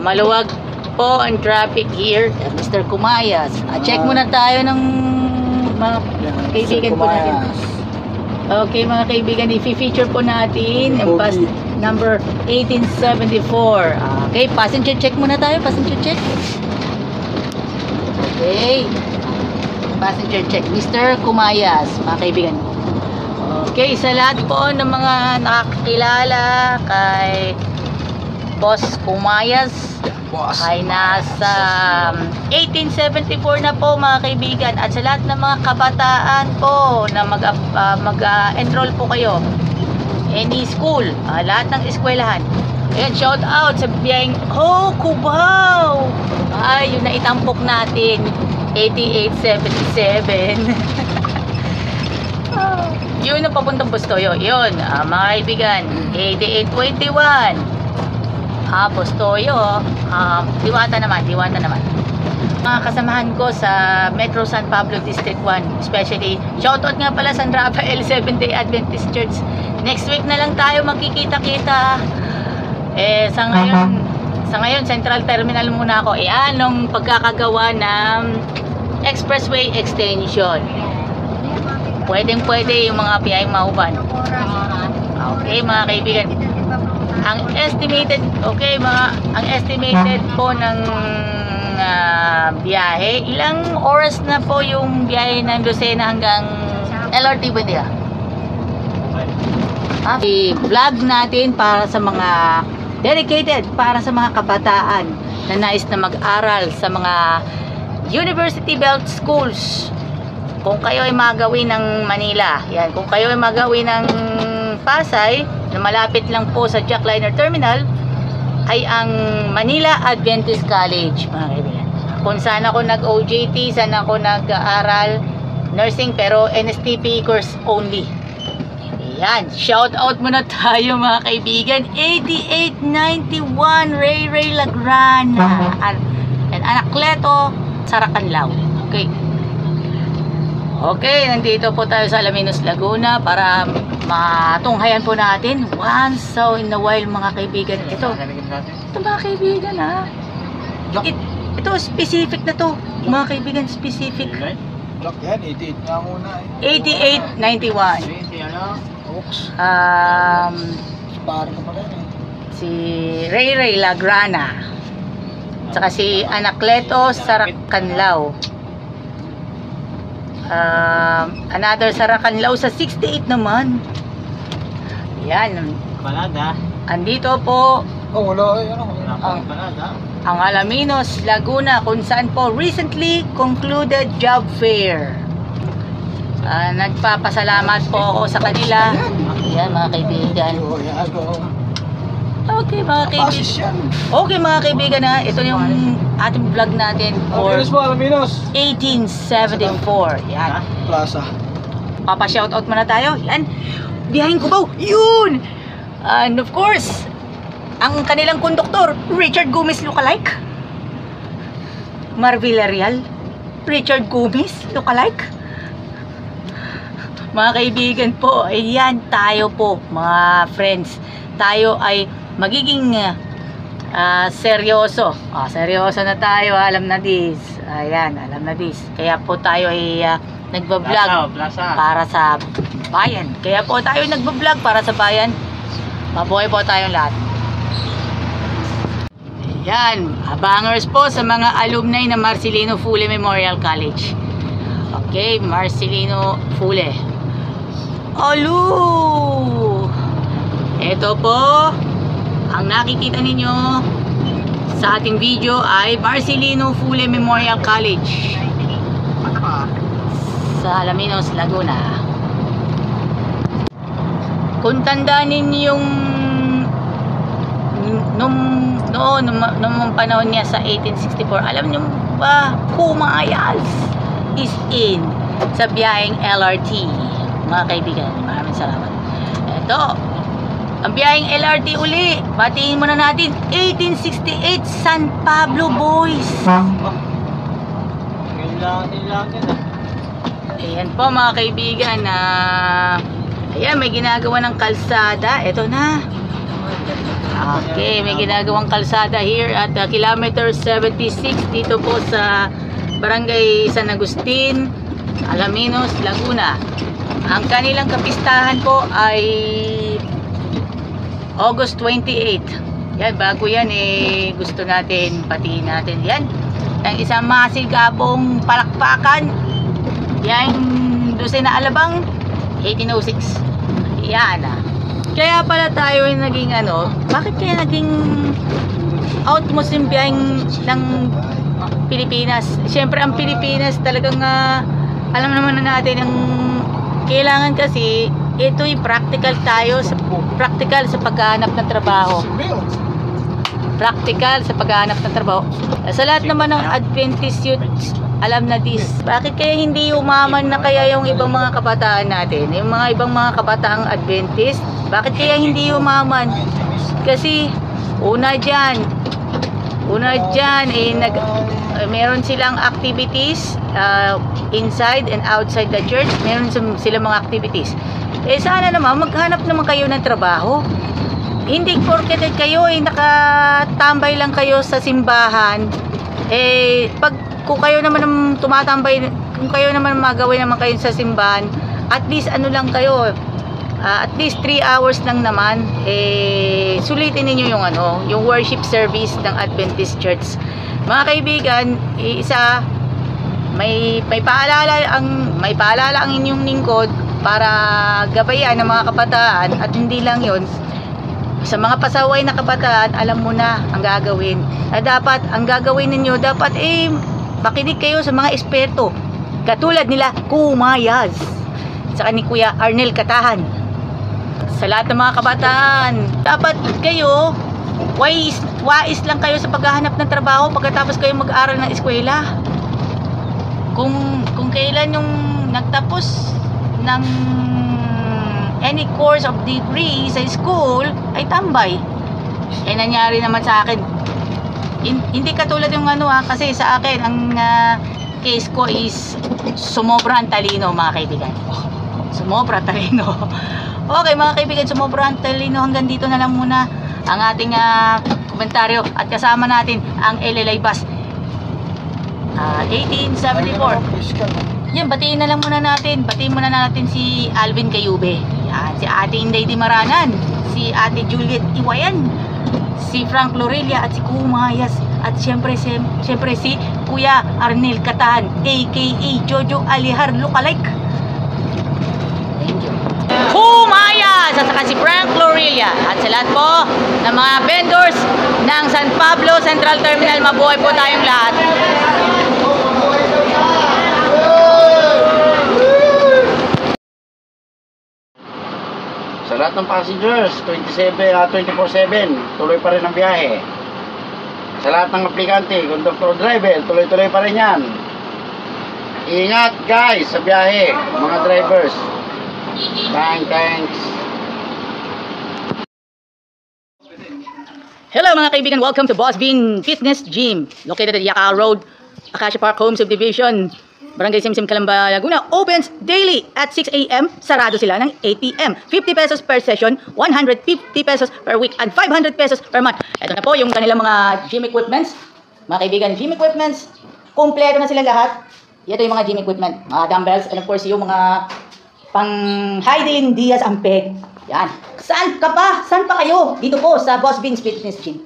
Maluwag po ang traffic here. Mr. Kumayas. Check muna tayo ng mga kaibigan po natin. Okay mga kaibigan, i-feature po natin ang bus number 1874. Okay, passenger check muna tayo. Passenger check. Okay. Passenger check. Mr. Kumayas, mga kaibigan. Okay, sa lahat po ng mga nakakilala kay Boss Kumayas, ay nasa 1874 na po mga kaibigan. At sa lahat ng mga kabataan po na mag-enroll po kayo any school, lahat ng eskwelahan, ayan, shout out sa biyayang Cubao, ay yun na itampok natin 8877. Yun ang papuntang Bustoyo. Yun, mga kaibigan, 8821 Bustoyo. Diwata naman. Mga kasamahan ko sa Metro San Pablo District 1, especially shoutout nga pala San Rafael Seventh-day Adventist Church. Next week na lang tayo magkikita-kita. Sa ngayon Central Terminal muna ako. Anong pagkakagawa ng expressway extension. Pwedeng-pwede yung mga biyayang mauban. Okay mga kaibigan. Ang estimated po ng biyahe, ilang oras na po yung biyahe ng Lucena hanggang LRT Buendia? I-vlog natin para sa mga dedicated, para sa mga kabataan na nais na mag-aral sa mga University Belt Schools. Kung kayo ay magawin ng Manila, yan, kung kayo ay magawin ng Pasay, na malapit lang po sa Jackliner Terminal, ay ang Manila Adventist College, mga kaibigan. Kung saan ako nag-OJT, saan ako nag-aaral nursing, pero NSTP course only. Yan, shout out muna tayo mga kaibigan. 8891 Ray Lagrana and Anacleto, Saracanlao. Okay, nandito po tayo sa Alaminos, Laguna para matunghayan po natin once in a while mga kaibigan. Ito mga kaibigan ito specific na to mga kaibigan, specific. Block yan, 88 nga muna 8891. Si Ray Lagrana, saka si Anacleto Saracanlao. Another Saracanlao sa 68 naman. Yan. Balada. Andito po wala ang Alaminos, Laguna, kung saan po recently concluded job fair. Nagpapasalamat po ako sa kanila. Yan mga kaibigan. Okay mga kaibigan. Okay mga kaibigan, ito yung ating vlog natin for 1874. Yan. Plaza. Papa-shoutout muna tayo. Yan. Biyaheng Cubao. Yun! And of course, ang kanilang konduktor, Richard Gomez lookalike. Mar Villarreal, Richard Gomez lookalike. Mga kaibigan po, ayan tayo po, mga friends. Tayo ay magiging seryoso. Seryoso na tayo, alam na this. Ayan, alam na this. Kaya po tayo ay nagbablog para sa bayan. Kaya po tayo nagbablog para sa bayan. Mabuhay po tayong lahat. Ayan, abangers po sa mga alumni ng Marcelino Fule Memorial College. Okay, Marcelino Fule. Alo! Ito po, ang nakikita ninyo sa ating video ay Marcelino Fule Memorial College sa Alaminos, Laguna. Kung tandaan ninyong nung panahon niya sa 1864, alam niyo ba, Kumayas is in sa biyaheng LRT. Mga kaibigan, maraming salamat. Ito, ang biyaheng LRT uli. Batiin muna natin 1868 San Pablo Boys. Ayan po mga kaibigan, ayan, may ginagawa ng kalsada. Ito na. Okay, may ginagawang kalsada here at kilometer 76 dito po sa Barangay San Agustin, Alaminos, Laguna. Ang kanilang kapistahan po ay August 28. Yan, bago yan gusto natin patiin natin yan. Ang isang masigabong palakpakan. Yan, doon na Alabang 1806. Yan Kaya pala tayo yung naging bakit kaya naging out mo yung biyaheng ng Pilipinas? Siyempre ang Pilipinas talagang alam naman na natin ang kailangan kasi ito'y practical tayo, practical sa paghahanap ng trabaho. Practical sa paghahanap ng trabaho. Sa lahat naman ng Adventist youth, alam na this. Bakit kaya hindi umaman na kaya yung ibang mga kabataan natin? Yung mga ibang mga kabataang Adventist, bakit kaya hindi umaman? Kasi una dyan meron silang activities inside and outside the church. Meron silang mga activities. Sana naman maghanap naman kayo ng trabaho. Hindi porket kayo nakatambay lang kayo sa simbahan. Kung kayo naman tumatambay, kung kayo naman magawin naman kayo sa simbahan, at least lang kayo, at least 3 hours lang naman, sulitin niyo yung worship service ng Adventist Church. Mga kaibigan, may paalala ang inyong lingkod para gabayan ng mga kabataan, at hindi lang yon. Sa mga pasaway na kabataan, alam mo na ang gagawin. Dapat, ang gagawin ninyo, dapat makinig kayo sa mga eksperto. Katulad nila, Kumayas. Saka ni Kuya Arnel Katahan. Sa lahat ng mga kabataan, dapat kayo, wais lang kayo sa paghahanap ng trabaho pagkatapos kayo mag-aral ng eskwela. Kung kailan yung nagtapos ng any course of degree sa school ay tambay. Nangyari naman sa akin. Hindi katulad yung kasi sa akin ang case ko is sumobrang talino, mga kaibigan. Sumobrang talino. Okay, mga kaibigan, sumobrang talino. Hanggang dito na lang muna ang ating komentaryo, at kasama natin ang LLI Bus 1874. Yan, batiin na lang muna natin. Batiin muna natin si Alvin Cayube. Yan, si Ate Inday Dimaranan, si Ate Juliet Iwayan, si Frank Lorelia, at si Kumayas, at siyempre si Kuya Arnel Katahan, aka Jojo Alihar Lookalike. Thank you. Kumayas, at saka si Frank Lorelia, at sa lahat po ng mga vendors ng San Pablo Central Terminal, mabuhay po tayong lahat. Sa lahat ng passengers, 24/7, tuloy pa rin ang biyahe. Sa lahat ng aplikante, conductor, driver, tuloy-tuloy pa rin yan. Ingat guys sa biyahe, mga drivers. Thanks. Hello mga kaibigan, welcome to Boss Bean Fitness Gym, located at Yacal Road, Acacia Park Home Subdivision, Barangay Simsim, Calamba, Laguna. Opens daily at 6 a.m. Sarado sila ng 8 p.m. 50 pesos per session, 150 pesos per week, and 500 pesos per month. Ito na po yung kanilang mga gym equipments. Mga kaibigan, gym equipments, kompleto na sila lahat. Ito yung mga gym equipment, mga dumbbells, and of course yung mga pang Heidelin Diaz Ampeg. Yan. Saan pa kayo? Dito po sa Boss Beans Fitness Gym.